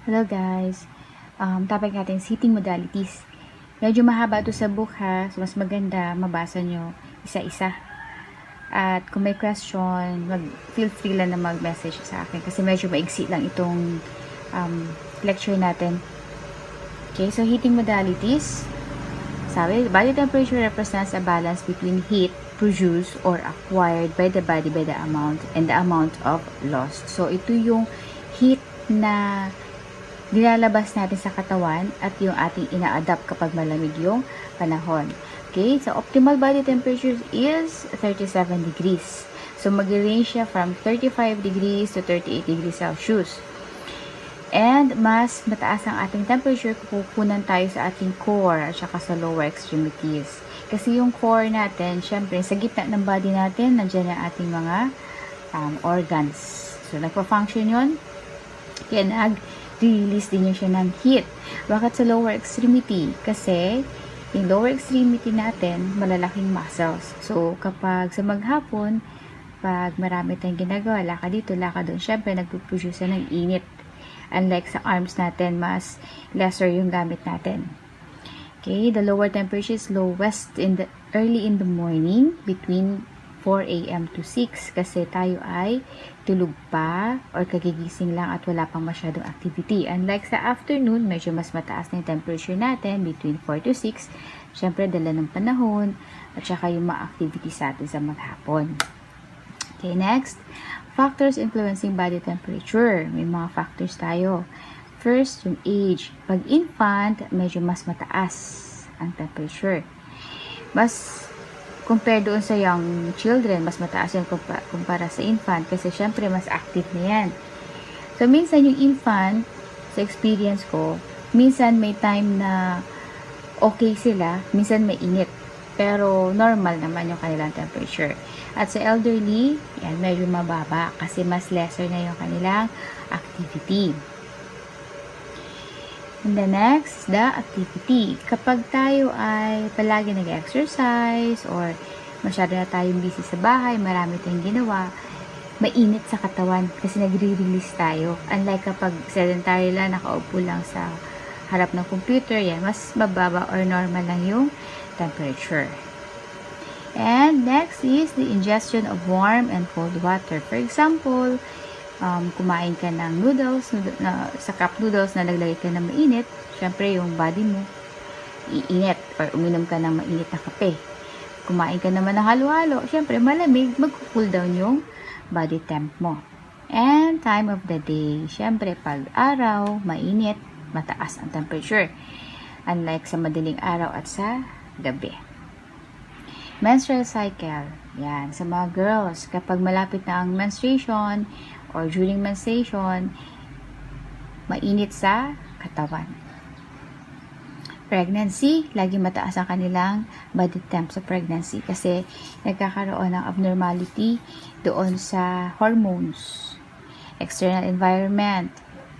Hello guys, topic natin is heating modalities. Medyo mahaba ito sa book ha, so mas maganda mabasa nyo isa-isa. At kung may question, feel free lang na mag-message sa akin kasi medyo maigsi lang itong lecture natin. Okay, so heating modalities. Sabi, body temperature represents a balance between heat produced or acquired by the body by the amount and the amount of lost. So ito yung heat na nilalabas natin sa katawan at yung ating ina-adapt kapag malamig yung panahon. Okay, so optimal body temperature is 37 degrees. So mag-range siya from 35 degrees to 38 degrees Celsius. And mas mataas ang ating temperature kung kukunan tayo sa ating core at saka sa lower extremities. Kasi yung core natin, syempre, sa gitna ng body natin, nandiyan ang ating mga organs. So, nagpa-function yun. Kaya nag-release din siya ng heat. Bakit sa lower extremity? Kasi, yung lower extremity natin, malalaking muscles. So, kapag sa maghapon, pag marami tayong ginagawa, lakad dito, lakad doon, syempre, nagpuproduce ng init. Unlike sa arms natin, mas lesser yung gamit natin. Okay, the lower temperature is lowest early in the morning between 4 a.m. to 6 kasi tayo ay tulog pa or kagigising lang at wala pang masyadong activity. Unlike sa afternoon, medyo mas mataas na yung temperature natin between 4 to 6. Siyempre, dala ng panahon at saka yung mga activities natin sa maghapon. Okay, next. Factors influencing body temperature. May mga factors tayo. First, yung age. Pag infant, medyo mas mataas ang temperature. Mas, compare doon sa young children, mas mataas yan kumpara sa infant kasi syempre mas active na yan. So, minsan yung infant, sa experience ko, minsan may time na okay sila, minsan may init. Pero normal naman yung kanilang temperature. At sa elderly, yan, medyo mababa kasi mas lesser na yung kanilang activity. And the next, the activity. Kapag tayo ay palagi nag-exercise or masyado na tayong busy sa bahay, marami tayong ginawa, mainit sa katawan kasi nagre-release tayo. Unlike kapag sedentary lang, nakaupo lang sa harap ng computer, yan, mas mababa or normal lang yung temperature. And next is the ingestion of warm and cold water. For example, kumain ka ng noodles, sa cup noodles na naglagay ka ng mainit, syempre yung body mo iinit or uminom ka ng mainit na kape. Kumain ka naman ng halo-halo, syempre malamig, mag-cool down yung body temp mo. And time of the day, syempre pag araw, mainit, mataas ang temperature. Unlike sa madaling araw at sa gabi. Menstrual cycle. Yan, sa mga girls, kapag malapit na ang menstruation or during menstruation, mainit sa katawan. Pregnancy, lagi mataas ang kanilang body temp sa pregnancy kasi nagkakaroon ng abnormality doon sa hormones. External environment.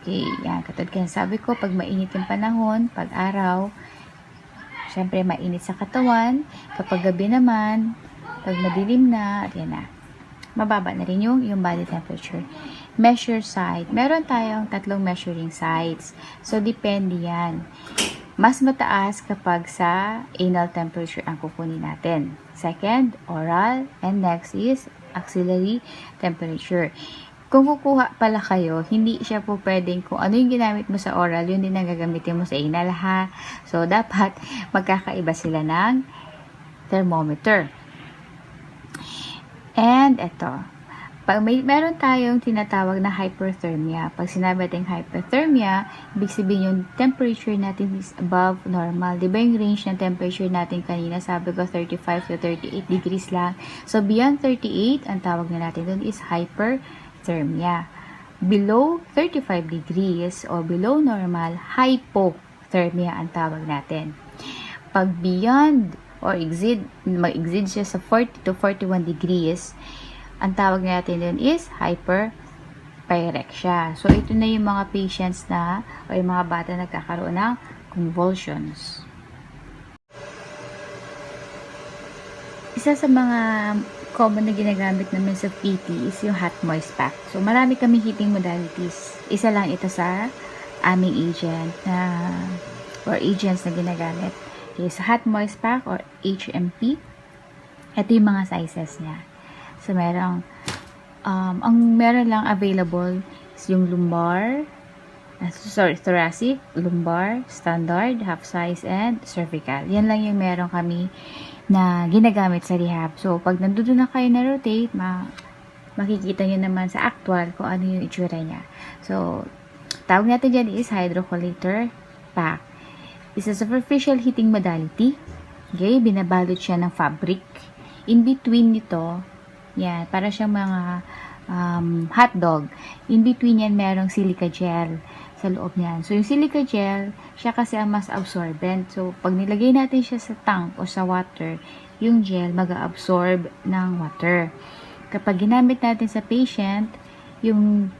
Okay, yan, katulad kaya sabi ko, pag mainit yung panahon, pag araw, syempre, mainit sa katawan. Kapag gabi naman, pag madilim na, at yan na. Mababa na rin yung body temperature. Measure site. Meron tayong 3 measuring sites. So, depende yan. Mas mataas kapag sa anal temperature ang kukunin natin. Second, oral. And next is axillary temperature. Kung kukuha pala kayo, hindi siya po pwedeng kung ano yung ginamit mo sa oral, yun din ang gagamitin mo sa anal ha. So, dapat magkakaiba sila ng thermometer. And ito, pag meron tayong tinatawag na hyperthermia. Pag sinabi natin hyperthermia, ibig sabihin yung temperature natin is above normal. Diba yung range ng temperature natin kanina, sabi ko 35 to 38 degrees lang. So, beyond 38, ang tawag na natin dun is hyperthermia. Below 35 degrees or below normal, hypothermia ang tawag natin. Pag beyond or mag-exceed siya sa 40 to 41 degrees, ang tawag natin dun is hyperpyrexia. So, ito na yung mga patients na o yung mga bata na nagkakaroon ng convulsions. Isa sa mga common na ginagamit namin sa PT is yung hot moist pack. So, marami kami heating modalities. Isa lang ito sa aming agent na or agents na ginagamit. Okay, so Hot Moist Pack or HMP, ito yung mga sizes niya. So, ang meron lang available is yung lumbar, thoracic, lumbar, standard, half size, and cervical. Yan lang yung meron kami na ginagamit sa rehab. So, pag nandun na kayo na rotate, makikita nyo naman sa actual kung ano yung itsura niya. So, tawag natin dyan is hydrocollator pack. It's a superficial heating modality. Okay, binabalot siya ng fabric. In between nito, yan, para siyang mga hot dog. In between yan, merong silica gel sa loob niyan. So, yung silica gel, siya kasi ang mas absorbent. So, pag nilagay natin siya sa tank o sa water, yung gel mag-absorb ng water. Kapag ginamit natin sa patient, yung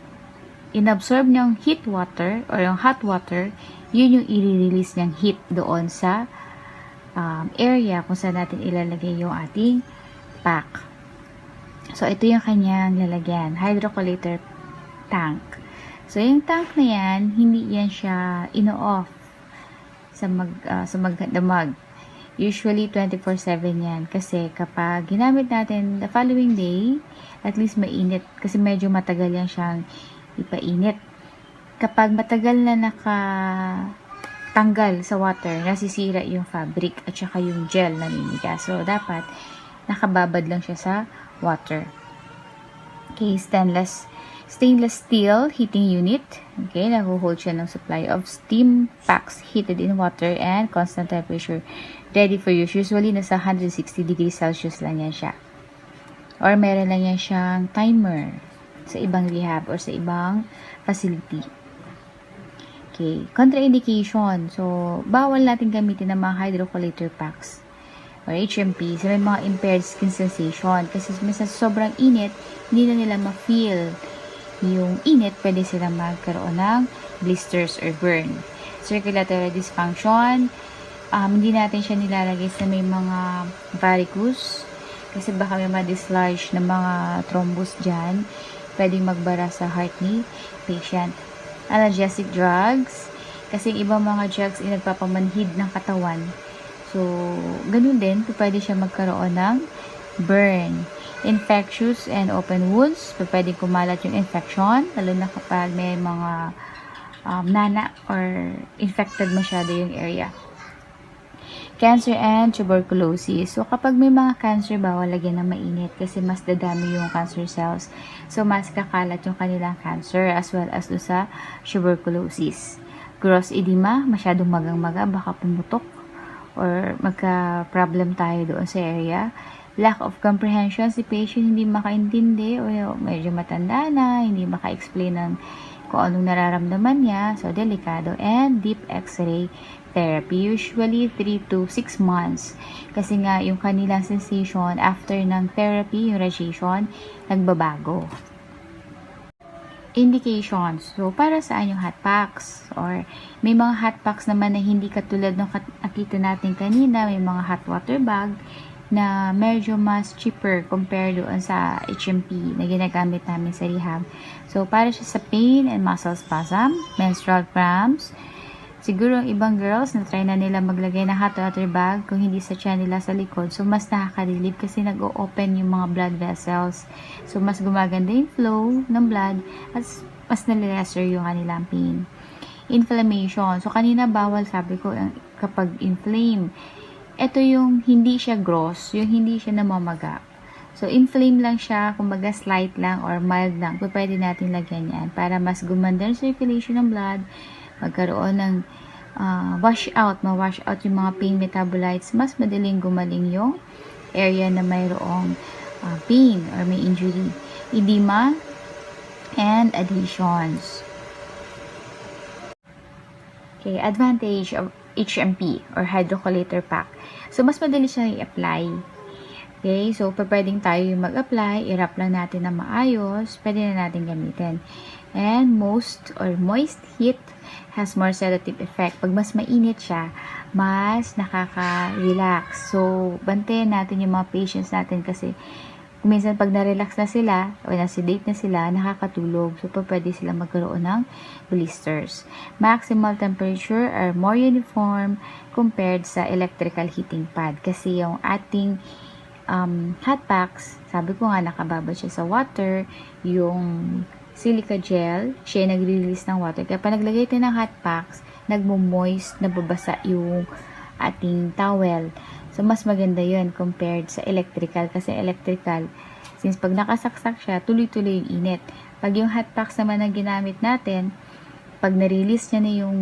inabsorb ng heat water or yung hot water, yun yung i-release niyang heat doon sa area kung saan natin ilalagay yung ating pack. So, ito yung kanyang lalagyan. Hydrocollator tank. So, yung tank na yan, hindi yan siya ino-off sa magdamag. Usually, 24/7 yan. Kasi kapag ginamit natin the following day, at least mainit. Kasi medyo matagal yan siyang ipainit. Kapag matagal na nakatanggal sa water, nasisira yung fabric at saka yung gel na ninigas. So, dapat nakababad lang siya sa water. Okay, stainless steel heating unit. Okay, nag-hold siya ng supply of steam packs heated in water and constant temperature. Ready for use. Usually, nasa 160 degrees Celsius lang yan siya. Or meron lang yan siyang timer sa ibang rehab or sa ibang facility. Okay, contraindication. So, bawal natin gamitin ng mga hydrocollator packs or HMP sa may mga impaired skin sensation. Kasi minsan sobrang init, hindi na nila ma-feel yung init, pwede silang magkaroon ng blisters or burn. Circulatory dysfunction, hindi natin siya nilalagay sa may mga varicose kasi baka may ma-dislodge ng mga thrombus dyan. Pwedeng magbara sa heart ni patient. Analgesic drugs, kasi ibang mga drugs ay nagpapamanhid ng katawan. So, ganun din, pwede siya magkaroon ng burn. Infectious and open wounds, pwede kumalat yung infection, lalo na kapag may mga nana or infected masyado yung area. Cancer and tuberculosis. So, kapag may mga cancer, bawal lagyan ng mainit kasi mas dadami yung cancer cells. So, mas kakalat yung kanilang cancer as well as do sa tuberculosis. Gross edema, masyadong magang-maga, baka pumutok or magka-problem tayo doon sa area. Lack of comprehension, si patient hindi makaintindi o medyo matanda na, hindi maka-explain ng kung anong nararamdaman niya. So, delikado. And deep x-ray therapy. Usually, 3 to 6 months. Kasi nga, yung kanilang sensation after ng therapy, yung radiation, nagbabago. Indications. So, para saan yung hot packs? Or, may mga hot packs naman na hindi katulad ng nakita natin kanina. May mga hot water bag na medyo mas cheaper compare doon sa HMP na ginagamit namin sa rehab. So, para siya sa pain and muscle spasm, menstrual cramps. Siguro ang ibang girls na try na nila maglagay ng hot water bag kung hindi sa tiyan nila sa likod. So, mas nakaka-relieve kasi nag-o-open yung mga blood vessels. So, mas gumaganda yung flow ng blood at mas nalilesser yung kanilang pain. Inflammation. So, kanina bawal sabi ko kapag inflame. Ito yung hindi siya gross, yung hindi siya namamaga. So, inflame lang siya, kumbaga slight lang or mild lang. Pwede natin lagyan yan para mas gumanda yung circulation ng blood, magkaroon ng wash out, ma-wash out yung mga pain metabolites, mas madaling gumaling yung area na mayroong pain or may injury. Edema and adhesions. Okay, advantage of HMP or hydrocollator pack. So, mas madali siya i-apply. Okay, so pwedeng tayo yung mag-apply, i-wrap lang natin na maayos, pwede na natin gamitin. And moist heat has more sedative effect. Pag mas mainit siya, mas nakaka-relax. So, bantayan natin yung mga patients natin kasi Minsan pag na-relax na sila o na-sedate na sila, nakakatulog. So, pwede sila magkaroon ng blisters. Maximal temperature are more uniform compared sa electrical heating pad. Kasi yung ating hot packs, sabi ko nga, nakababad siya sa water. Yung silica gel, siya nagre-release ng water. Kaya pa naglagay tayo ng hot packs, nagmo-moist, nababasa yung ating towel. So, mas maganda yun compared sa electrical. Kasi electrical, since pag nakasaksak siya, tuloy-tuloy yung init. Pag yung hot packs naman ang ginamit natin, pag na-release niya na yung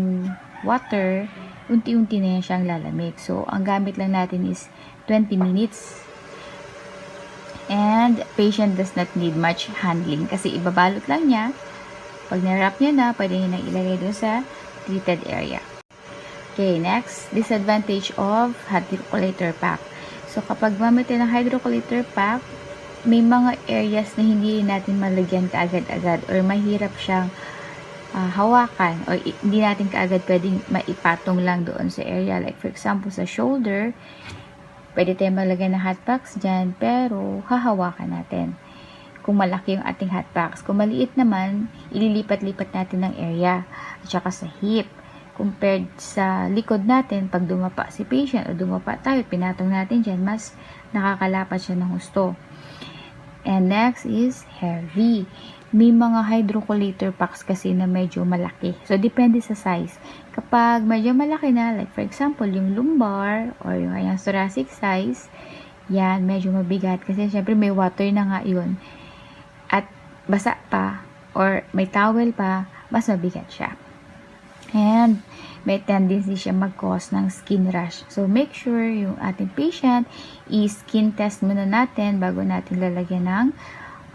water, unti-unti na yan siyang lalamig. So, ang gamit lang natin is 20 minutes. And, patient does not need much handling. Kasi ibabalot lang niya. Pag na-wrap niya na, pwede niya nang ilagay doon sa treated area. Okay, next, disadvantage of hydrocollator pack. So, kapag gamit ng hydrocollator pack, may mga areas na hindi natin malagyan kaagad-agad or mahirap siyang hawakan or hindi natin kaagad pwedeng maipatong lang doon sa area. Like, for example, sa shoulder, pwede tayong malagyan ng hot packs dyan, pero hahawakan natin kung malaki yung ating hot packs. Kung maliit naman, ililipat-lipat natin ng area at saka sa hip. Compared sa likod natin, pag dumapa si patient o dumapa tayo, pinatong natin dyan, mas nakakalapat siya ng husto. And next is heavy. May mga hydrocollator packs kasi na medyo malaki. So, depende sa size. Kapag medyo malaki na, like for example, yung lumbar or yung kanyang thoracic size, yan, medyo mabigat. Kasi syempre may water na nga yun. At basa pa or may towel pa, mas mabigat siya. And may tendency siya mag-cause ng skin rash. So, make sure yung ating patient i-skin test muna natin bago natin lalagyan ng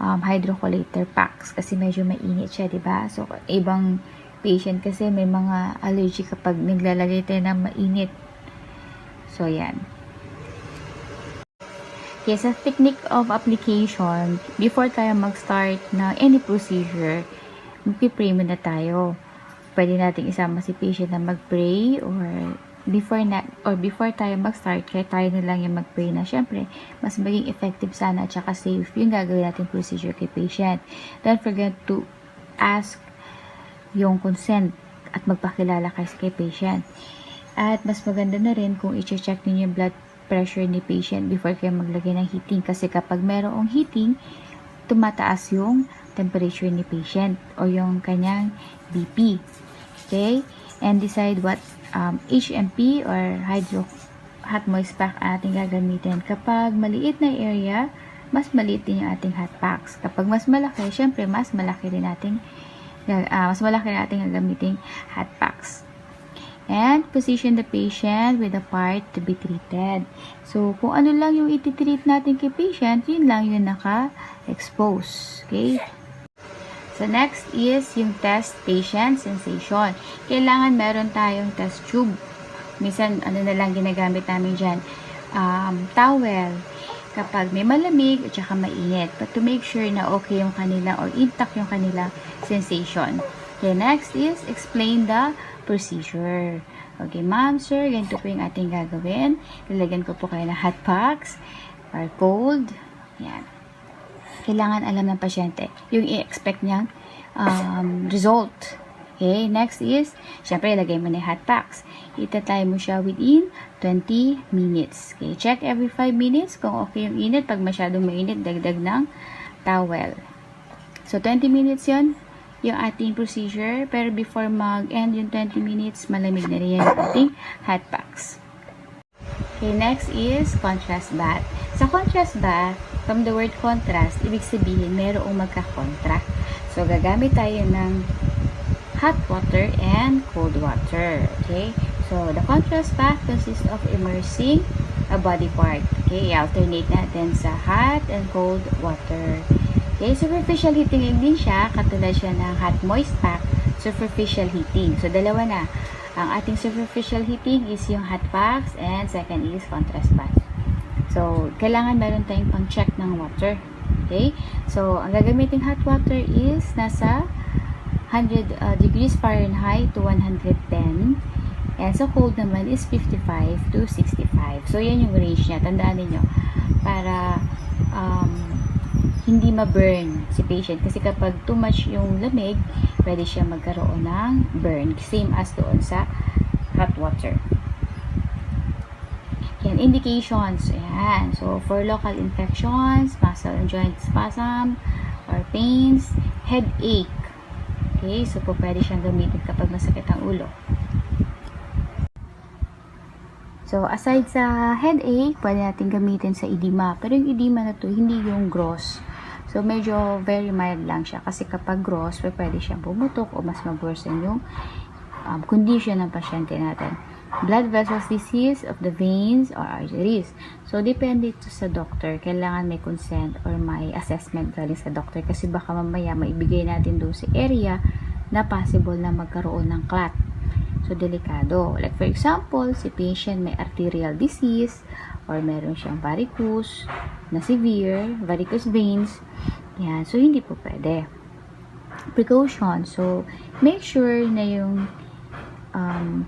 hydrocollator packs. Kasi medyo mainit siya, diba? So, ibang patient kasi may mga allergy kapag naglalagay tayo ng mainit. So, yan. Okay, sa technique of application, before tayo mag-start na any procedure, magpipray muna tayo. Pwede nating isama si patient na mag-pray or before tayo mag-start, kaya tayo na lang yung mag-pray na syempre, mas maging effective sana at saka safe yung gagawin natin procedure kay patient. Don't forget to ask yung consent at magpakilala kayo kay patient. At mas maganda na rin kung i-check ninyo yung blood pressure ni patient before kayo maglagay ng heating. Kasi kapag merong heating, tumataas yung temperature ni patient o yung kanyang BP. Okay? And decide what HMP or hydro hot moist pack ating gagamitin. Kapag maliit na area, mas maliit din yung ating hot packs. Kapag mas malaki, syempre mas malaki rin nating gagamiting hot packs. And position the patient with the part to be treated. So, kung ano lang yung iti-treat natin kay patient, yun lang yung naka-expose. Okay? So, next is yung test patient sensation. Kailangan meron tayong test tube. Minsan, ano na lang ginagamit namin dyan? Towel. Kapag may malamig at saka mainit. But to make sure na okay yung kanila or intact yung kanila sensation. Okay, next is explain the procedure. Okay, ma'am, sir, ganito po yung ating gagawin. Lalagyan ko po kayo ng hot packs or cold. Yan. Kailangan alam ng pasyente yung i-expect niyang result. Okay, next is, syempre, ilagay mo na yung hot packs. Itatay mo siya within 20 minutes. Okay, check every 5 minutes kung okay yung init. Pag masyadong mainit, dagdag ng towel. So, 20 minutes yon yung ating procedure. Pero before mag-end yung 20 minutes, malamig na rin yung ating hot packs. Okay, next is contrast bath. Sa contrast bath, from the word contrast, ibig sabihin, mayroong magka-contra. So, gagamit tayo ng hot water and cold water. Okay? So, the contrast bath consists of immersing a body part. Okay? Alternate natin sa hot and cold water. Okay? Superficial heating din siya. Katulad siya ng hot moist pack. Superficial heating. So, dalawa na. Ang ating superficial heating is yung hot packs and second is contrast bath. So, kailangan meron tayong pang-check ng water. Okay? So, ang gagamiting hot water is nasa 100 degrees Fahrenheit to 110. And sa cold naman is 55 to 65. So, yan yung range niya. Tandaan niyo para hindi ma-burn si patient. Kasi kapag too much yung lamig, pwede siya magkaroon ng burn. Same as doon sa hot water. Yan, indications. Ayan. So, for local infections, muscle and joint spasm, or pains, headache. Okay, so po pwede siyang gamitin kapag masakit ang ulo. So, aside sa headache, pwede natin gamitin sa edema. Pero yung edema na to, hindi yung gross. So, medyo very mild lang siya. Kasi kapag gross, pwede siyang bumutok o mas mag-worsen yung condition ng pasyente natin. Blood vessels disease of the veins or arteries. So, depende ito sa doctor. Kailangan may consent or may assessment galing sa doctor. Kasi baka mamaya maibigay natin doon sa area na possible na magkaroon ng clot. So, delikado. Like for example, si patient may arterial disease or meron siyang varicose na severe, varicose veins. Yan. So, hindi po pwede. Precaution. So, make sure na yung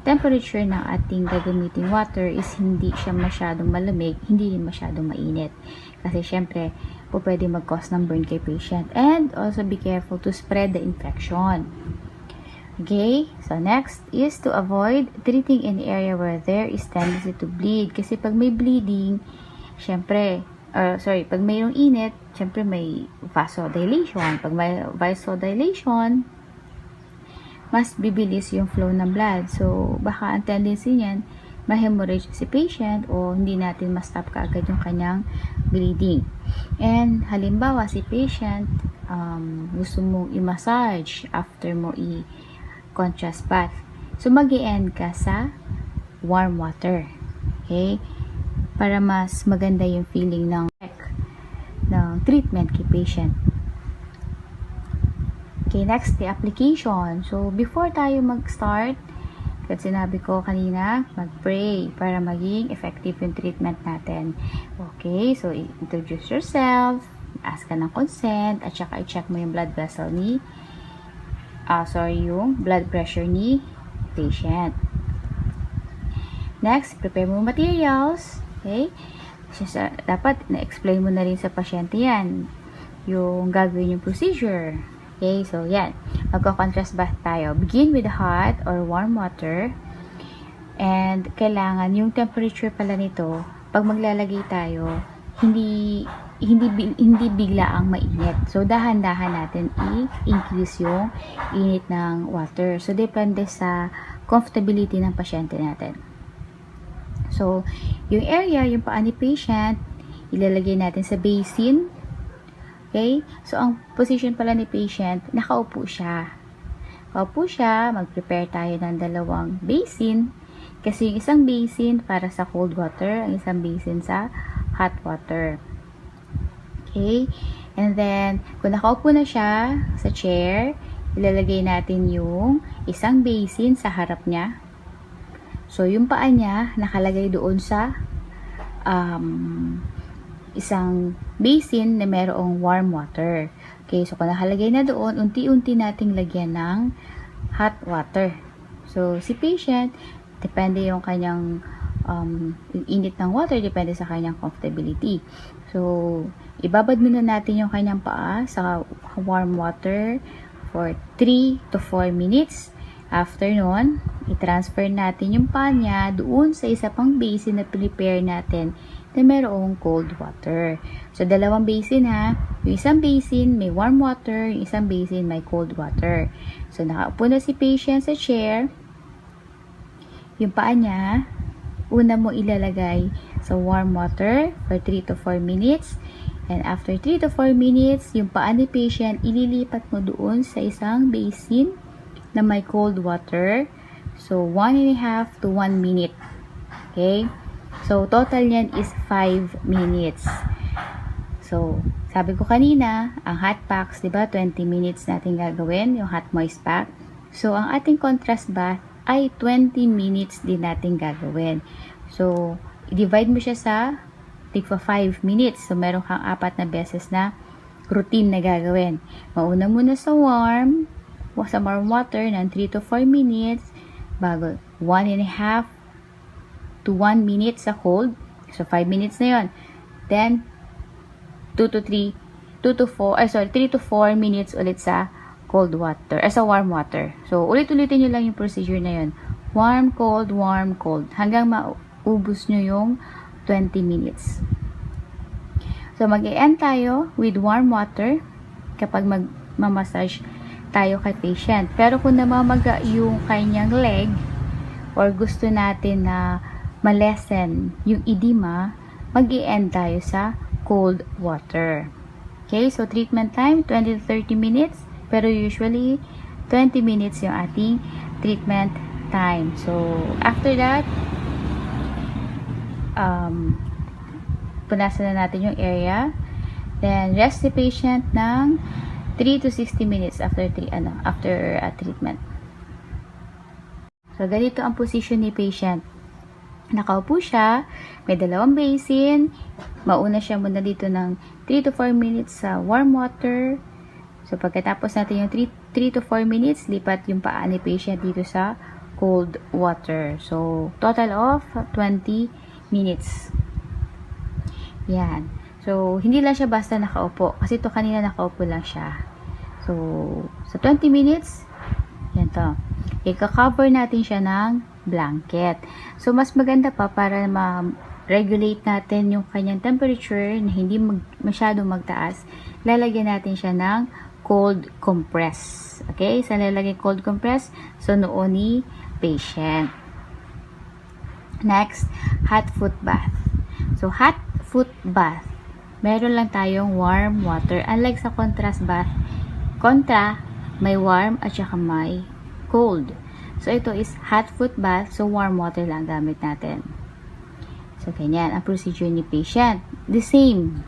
temperature ng ating gagamiting water is hindi siya masyadong malamig, hindi rin masyadong mainit. Kasi syempre, po pwede mag-cause ng burn kay patient. And also be careful to spread the infection. Okay? So next is to avoid treating in area where there is tendency to bleed. Kasi pag may bleeding, syempre, pag mayroong init, syempre may vasodilation. Pag may vasodilation, mas bibilis yung flow ng blood. So, baka ang tendency niyan, ma-hemorrhage si patient o hindi natin ma-stop kaagad yung kanyang bleeding. And, halimbawa, si patient, gusto mong i-massage after mo i-contrast bath. So, mag-i-end ka sa warm water. Okay? Para mas maganda yung feeling ng treatment kay patient. Okay, next, the application. So, before tayo mag-start, kasi sinabi ko kanina, mag-pray para maging effective yung treatment natin. Okay, so, introduce yourself, ask ka ng consent, at saka i-check mo yung blood vessel yung blood pressure ni patient. Next, prepare mo materials. Okay, so, dapat na-explain mo na rin sa pasyente yan, yung gagawin yung procedure. Okay, so yan. Magko-contrast bath tayo. Begin with hot or warm water. And kailangan yung temperature pala nito, pag maglalagay tayo, hindi bigla ang mainit. So dahan-dahan natin i-increase yung init ng water. So depende sa comfortability ng pasyente natin. So yung area, yung paa ni patient, ilalagay natin sa basin. Okay? So, ang position pala ni patient, nakaupo siya. Nakaupo siya, mag-prepare tayo ng dalawang basin. Kasi yung isang basin para sa cold water, ang isang basin sa hot water. Okay? And then, kung nakaupo na siya sa chair, ilalagay natin yung isang basin sa harap niya. So, yung paa niya, nakalagay doon sa isang basin na mayroong warm water. Okay, so kung nakalagay na doon, unti-unti nating lagyan ng hot water. So, si patient, depende yung kanyang yung init ng water, depende sa kanyang comfortability. So, ibabad muna natin yung kanyang paa sa warm water for 3 to 4 minutes. After nun, i-transfer natin yung paa niya doon sa isa pang basin na prepare natin na mayroong cold water. So, dalawang basin ha. Yung isang basin may warm water, yung isang basin may cold water. So, nakaupo na si patient sa chair. Yung paa niya, una mo ilalagay sa warm water for 3 to 4 minutes. And after 3 to 4 minutes, yung paa ni patient, ililipat mo doon sa isang basin na may cold water. So, 1.5 to 1 minute. Okay? So, total yan is 5 minutes. So, sabi ko kanina, ang hot packs, diba, 20 minutes natin gagawin, yung hot moist pack. So, ang ating contrast bath ay 20 minutes din natin gagawin. So, i-divide mo siya sa tigpa 5 minutes. So, meron kang 4 na beses na routine na gagawin. Mauna muna sa warm water ng 3 to 4 minutes bago 1.5 to 1 minute sa cold. So, 5 minutes na yon. Then, 2 to 3 3 to 4 minutes ulit sa cold water, sa warm water. So, ulit-ulitin nyo lang yung procedure na yun. Warm, cold, hanggang maubos nyo yung 20 minutes. So, mag-e-end tayo with warm water kapag mag-massage tayo kay patient. Pero kung namamaga yung kanyang leg or gusto natin na ma-lessen yung edema, mag-e-end tayo sa cold water. Okay, so treatment time, 20 to 30 minutes. Pero usually, 20 minutes yung ating treatment time. So, after that, punasan na natin yung area. Then, rest the patient ng 3 to 60 minutes after treatment. So, ganito ang position ni patient. Nakaupo siya, may dalawang basin, mauna siya muna dito ng 3 to 4 minutes sa warm water. So, pagkatapos natin yung 3 to 4 minutes, lipat yung paa ni patient dito sa cold water. So, total of 20 minutes. Yan. So, hindi lang siya basta nakaupo. Kasi ito kanina nakaupo lang siya. So, sa 20 minutes, yan to. Ika-cover natin siya ng blanket. So, mas maganda pa para ma-regulate natin yung kanyang temperature na hindi masyadong magtaas. Lalagyan natin siya ng cold compress. Okay? Sa lalagay cold compress, so noon ni patient. Next, hot foot bath. So, hot foot bath. Meron lang tayong warm water. Unlike sa contrast bath, may warm at saka may cold. So, ito is hot foot bath. So, warm water lang gamit natin. So, ganyan ang procedure ni patient. The same.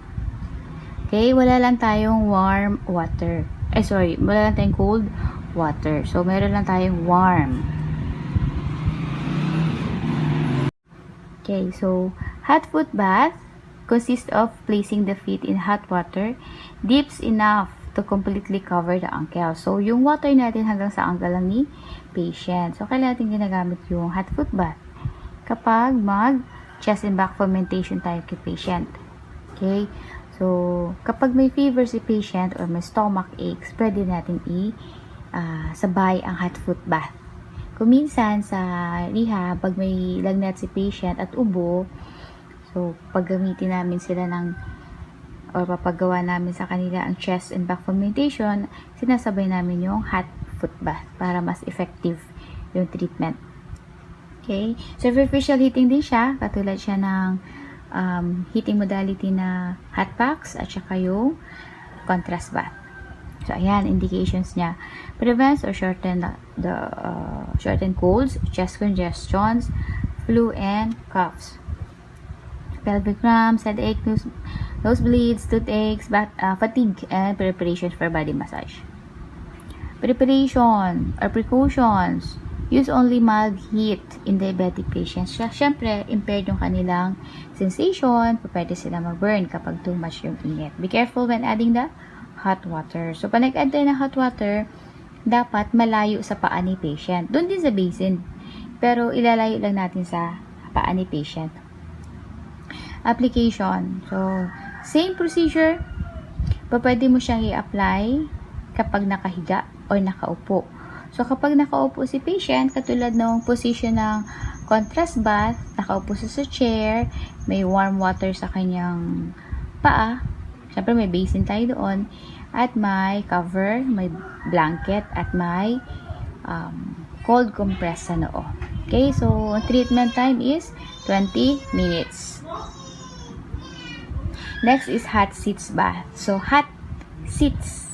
Okay? Wala lang tayong warm water. Wala lang tayong cold water. So, meron lang tayong warm. Okay, so, hot foot bath consists of placing the feet in hot water, dips enough to completely cover the ankle. So, yung water natin hanggang sa ankle lang ni patient. So, kailangan natin ginagamit yung hot foot bath kapag chest and back fermentation tayo kay patient. Okay? So, kapag may fever si patient or may stomach aches, pwede natin sabay ang hot foot bath. Kung minsan sa rehab, pag may lagnat si patient at ubo, so, paggamitin namin sila or papagawa namin sa kanila ang chest and back fermentation, sinasabay namin yung hot foot bath para mas effective yung treatment. Okay? Superficial heating din siya, katulad siya ng heating modality na hot packs at saka yung contrast bath. So, ayan, indications niya. Prevents or shorten colds, chest congestions, flu, and coughs. Pelvic cramps, headache, nosebleeds, toothaches, fatigue, and preparation for body massage. Preparation or precautions. Use only mild heat in diabetic patients. Siyempre, impaired yung kanilang sensation. Pwede sila mag-burn kapag too much yung init. Be careful when adding the hot water. So, pag nag-add tayo ng hot water, dapat malayo sa paa ni patient. Doon din sa basin. Pero, ilalayo lang natin sa paa ni patient. Application. So, same procedure. Pwede mo siyang i-apply kapag nakahiga or nakaupo. So, kapag nakaupo si patient, katulad ng position ng contrast bath, nakaupo sa chair, may warm water sa kanyang paa, syempre may basin tayo doon, at may cover, may blanket, at may cold compress sa noo. Okay, so treatment time is 20 minutes. Next is hot seats bath. So, hot seats.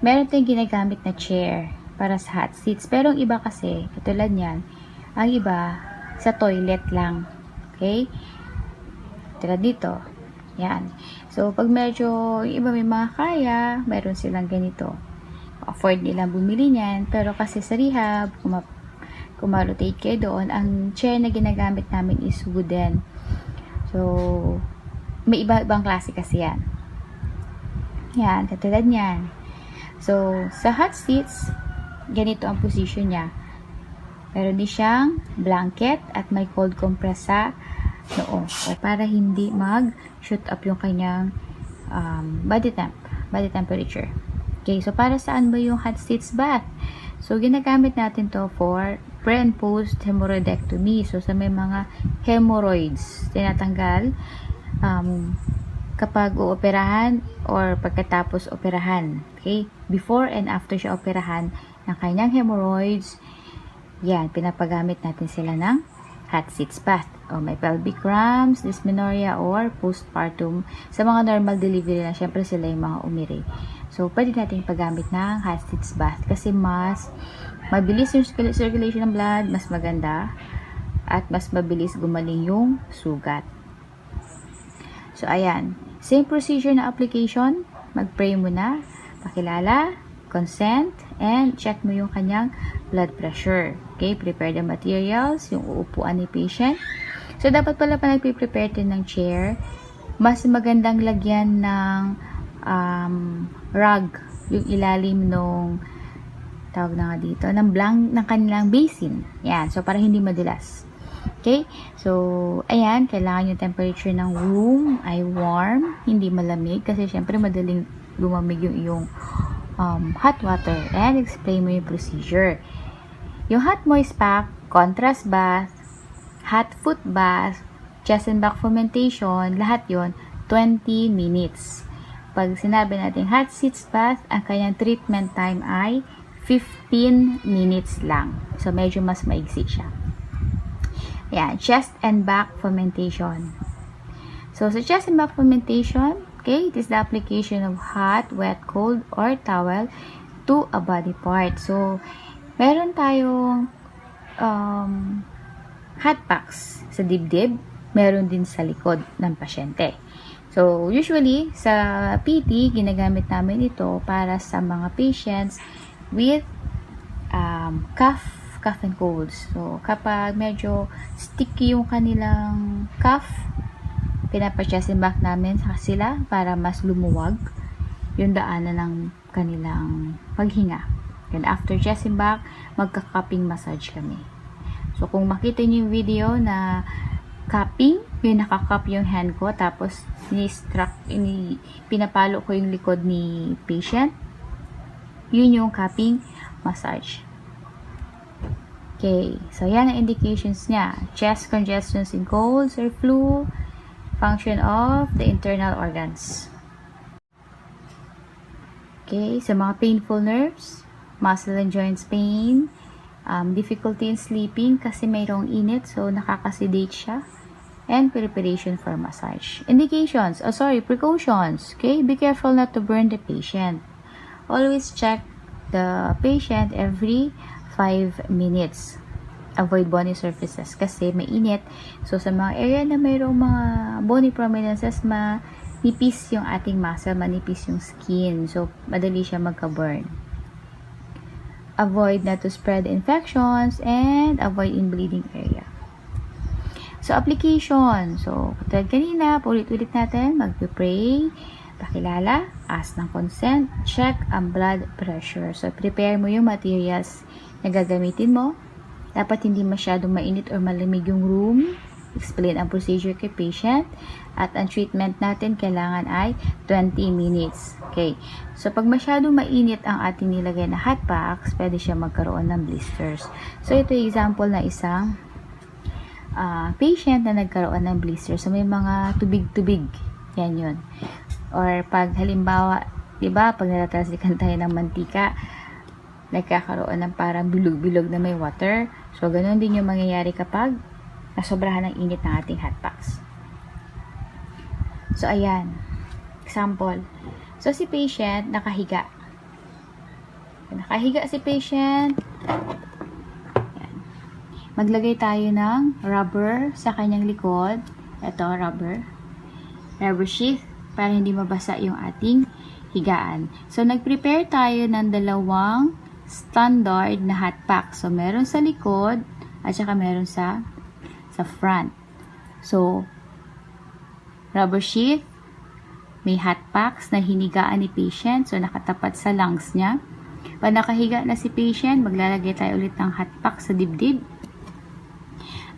Meron tayong ginagamit na chair para sa hot seats. Pero ang iba kasi, katulad niyan, ang iba sa toilet lang. Okay? Tulad dito. Yan. So, pag medyo yung iba may mga kaya, meron silang ganito. Afford nilang bumili niyan. Pero kasi sa rehab, kung ma-rotate kayo doon, ang chair na ginagamit namin is wooden. So, may iba-ibang klase kasi yan. Yan, katulad niyan. So, sa hot seats, ganito ang position niya. Meron din siyang blanket at may cold compress sa noo. So, para hindi mag-shoot up yung kanyang body temp. body temperature. Okay, so para saan ba yung hot stitch bath? So, ginagamit natin to for pre and post hemorrhoidectomy. So, sa may mga hemorrhoids, tinatanggal kapag uoperahan or pagkatapos operahan. Okay, before and after siya operahan ng kanyang hemorrhoids, yan, pinapagamit natin sila ng hot stitch bath. O may pelvic cramps, dysmenorrhea, or postpartum. Sa mga normal delivery na, syempre sila yung mga umiri. So, pwede natin paggamit ng hot stitch bath kasi mas mabilis yung circulation ng blood, mas maganda, at mas mabilis gumaling yung sugat. So, ayan. Same procedure na application. Mag-pray muna, pakilala, consent, and check mo yung kanyang blood pressure. Okay, prepare the materials, yung uupuan ni patient. So, dapat pala pa nagpiprepare din ng chair. Mas magandang lagyan ng rug, yung ilalim nung tawag na nga dito, ng kanilang basin. Yan, so para hindi madulas. Okay, so ayan, kailangan yung temperature ng room ay warm, hindi malamig kasi syempre madaling lumamig yung iyong hot water. And explain mo yung procedure. Yung hot moist pack, contrast bath, hot foot bath, chest and back fomentation, lahat yon 20 minutes. Pag sinabi natin hot stitch bath, ang kanyang treatment time ay 15 minutes lang. So, medyo mas maigsi siya. Ayan, chest and back fomentation. So, sa chest and back fomentation, okay, it is the application of hot, wet, cold, or towel to a body part. So, meron tayong hot packs sa dibdib, meron din sa likod ng pasyente. So, usually, sa PT, ginagamit namin ito para sa mga patients with cough and colds. So, kapag medyo sticky yung kanilang cough, pinapa-chest and back namin sila para mas lumuwag yung daanan ng kanilang paghinga. And after chest and back, magka-cupping massage kami. So, kung makita niyo yung video na cupping, yung nakakup yung hand ko, tapos pinapalo ko yung likod ni patient, yun yung cupping massage. Okay, so yan ang indications niya. Chest congestions in colds or flu, function of the internal organs. Okay, sa mga painful nerves, muscle and joints pain, difficulty in sleeping kasi mayroong init, so nakakasedate siya, and preparation for massage. Indications, precautions. Okay, be careful not to burn the patient. Always check the patient every 5 minutes. Avoid bony surfaces kasi mainit. So, sa mga area na mayroong mga bony prominences, manipis yung ating muscle, manipis yung skin. So, madali siya magka-burn. Avoid not to spread infections and avoid in bleeding area. So, application. So, katulad kanina, ulit-ulit natin, mag-pray, pakilala, ask ng consent, check ang blood pressure. So, prepare mo yung materials na gagamitin mo. Dapat hindi masyadong mainit or malamig yung room. Explain ang procedure kay patient. At ang treatment natin kailangan ay 20 minutes. Okay. So, pag masyadong mainit ang ating nilagay na hot packs, pwede siya magkaroon ng blisters. So, ito yung example na isang patient na nagkaroon ng blisters. So, may mga tubig-tubig. Yan yun. Or pag halimbawa, diba, pag natatalsikan tayo ng mantika, nagkakaroon ng parang bilog-bilog na may water. So, ganun din yung mangyayari kapag nasobrahan ng init ng ating hot packs. So, ayan. Example. So, si patient, nakahiga. Nakahiga si patient. Ayan. Maglagay tayo ng rubber sa kanyang likod. Ito, rubber sheath para hindi mabasa yung ating higaan. So, nag-prepare tayo ng dalawang standard na hot pack. So, meron sa likod at saka meron sa front. So, rubber sheath, may hot packs na hinigaan ni patient. So, nakatapat sa lungs niya. Pag nakahiga na si patient, maglalagay tayo ulit ng hot pack sa dibdib.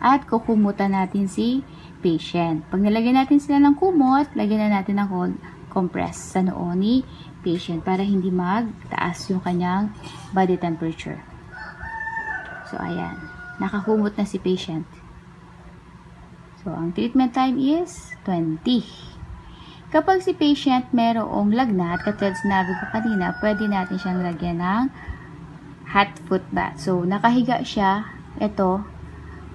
At kukumutan natin si patient. Pag nilagyan natin sila ng kumot, lagyan na natin ng cold compress sa noo ni patient para hindi magtaas yung kanyang body temperature. So, ayan. Nakakumot na si patient. So, ang treatment time is 20. Kapag si patient merong lagnat, katulad sinabi ko kanina, pwede natin siyang lagyan ng hot foot bath. So, nakahiga siya. Ito,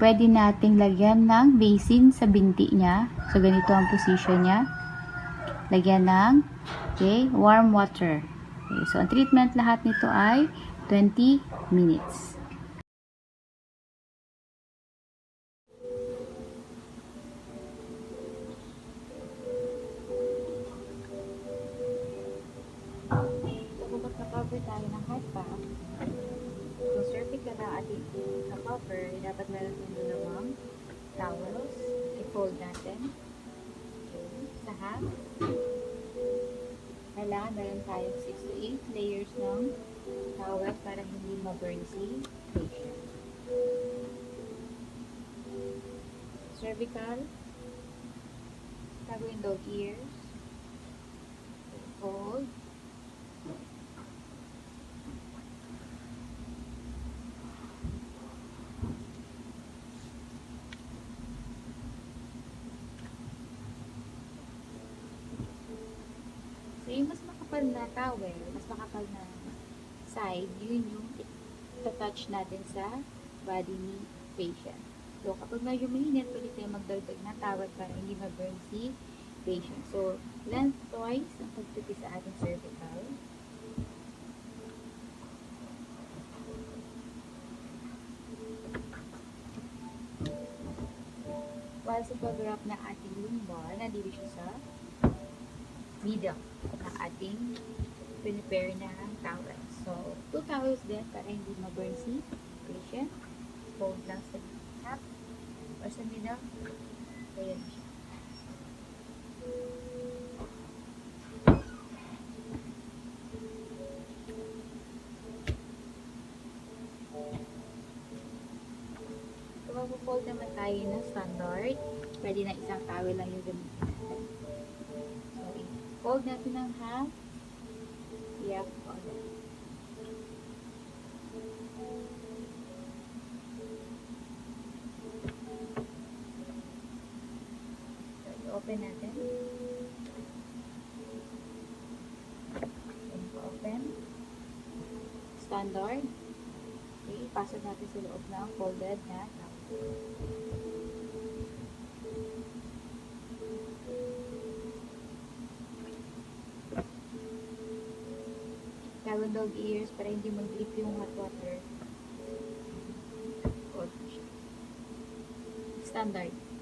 pwede nating lagyan ng basin sa binti niya. So, ganito ang position niya. Lagyan ng warm water. Okay, so, ang treatment lahat nito ay 20 minutes. So, kapag na-cover tayo ng hot bath, so, cervical na ating na-cover, dapat meron din namang towels. I-fold natin. Okay, sa half. Kailangan meron tayong 6 to 8 layers ng towel para hindi ma-burn si patient. Cervical. Tago yung dog ears. Fold. So, yung mas makapal na towel, mas makapal na side, yun yung itatouch natin sa body ni patient. So, kapag medyo mainit, pwede tayo magdagdag na towel para hindi ma-burn si patient. So, lengthwise ang pagtupi sa ating cervical. While sa pag-wrap na ating lumbar, nandito siya sa middle ng ating prepare na towel. So, 2 towels din para hindi ma-burn si patient. Fold lang sa top or sa middle. So, yan siya. So, mag-fold naman tayo na standard. Pwede na isang towel lang yung gamitin natin. So, fold natin ng half. Yeah, fold it. Open natin. Open. Standard. Okay, pasok natin sa loob ng folded na towel. Tawag dog ears para hindi mag-drip yung hot water. Standard.